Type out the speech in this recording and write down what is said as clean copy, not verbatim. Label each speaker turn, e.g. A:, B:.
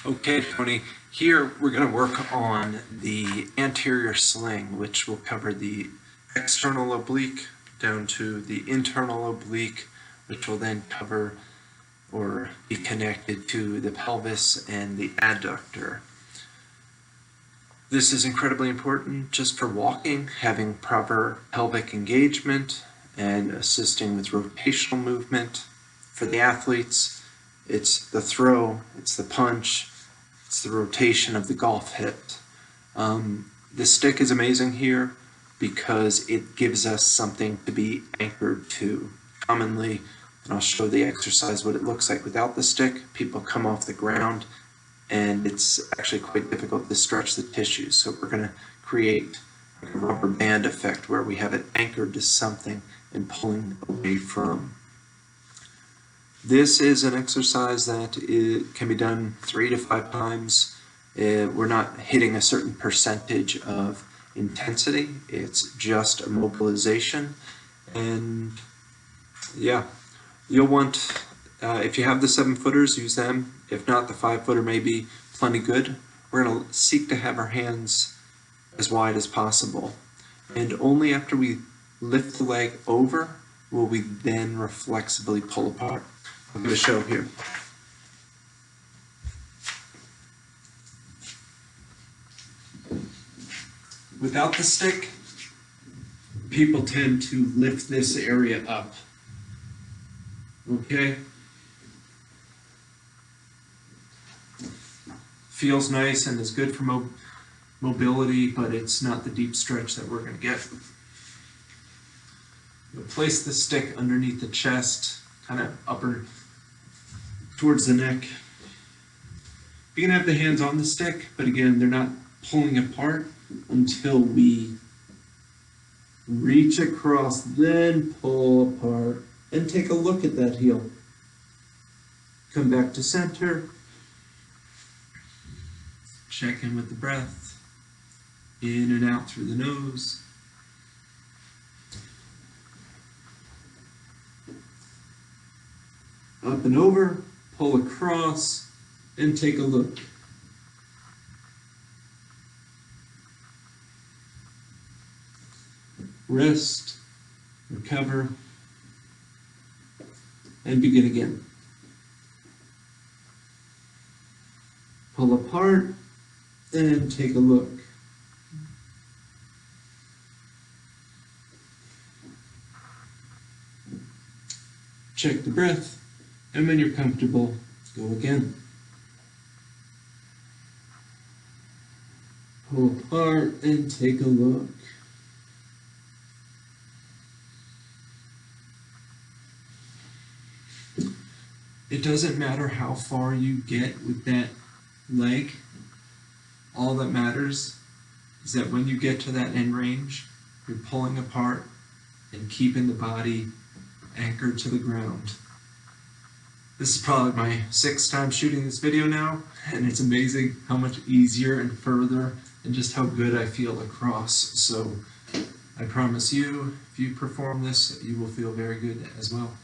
A: Okay, Tony, here we're going to work on the anterior sling, which will cover the external oblique down to the internal oblique, which will then cover or be connected to the pelvis and the adductor. This is incredibly important just for walking, having proper pelvic engagement and assisting with rotational movement. For the athletes, it's the throw, it's the punch, it's the rotation of the golf hit. The stick is amazing here because it gives us something to be anchored to. Commonly, and I'll show the exercise what it looks like without the stick, people come off the ground and it's actually quite difficult to stretch the tissues. So we're going to create a rubber band effect where we have it anchored to something and pulling away from. This is an exercise that can be done 3 to 5 times. We're not hitting a certain percentage of intensity. It's just a mobilization. And yeah, you'll want, if you have the 7-footers, use them. If not, the 5-footer may be plenty good. We're going to seek to have our hands as wide as possible. And only after we lift the leg over will we then reflexively pull apart. I'll give a show here. Without the stick, people tend to lift this area up. Okay? Feels nice and is good for mobility, but it's not the deep stretch that we're going to get. You'll place the stick underneath the chest, kind of upper towards the neck. You can have the hands on the stick, but again, they're not pulling apart until we reach across, then pull apart, and take a look at that heel. Come back to center. Check in with the breath. In and out through the nose. Up and over, pull across, and take a look. Rest, recover, and begin again. Pull apart, and take a look. Check the breath, and when you're comfortable, go again. Pull apart and take a look. It doesn't matter how far you get with that leg. All that matters is that when you get to that end range, you're pulling apart and keeping the body anchored to the ground. This is probably my 6th time shooting this video now, and it's amazing how much easier and further and just how good I feel across. So I promise you, if you perform this, you will feel very good as well.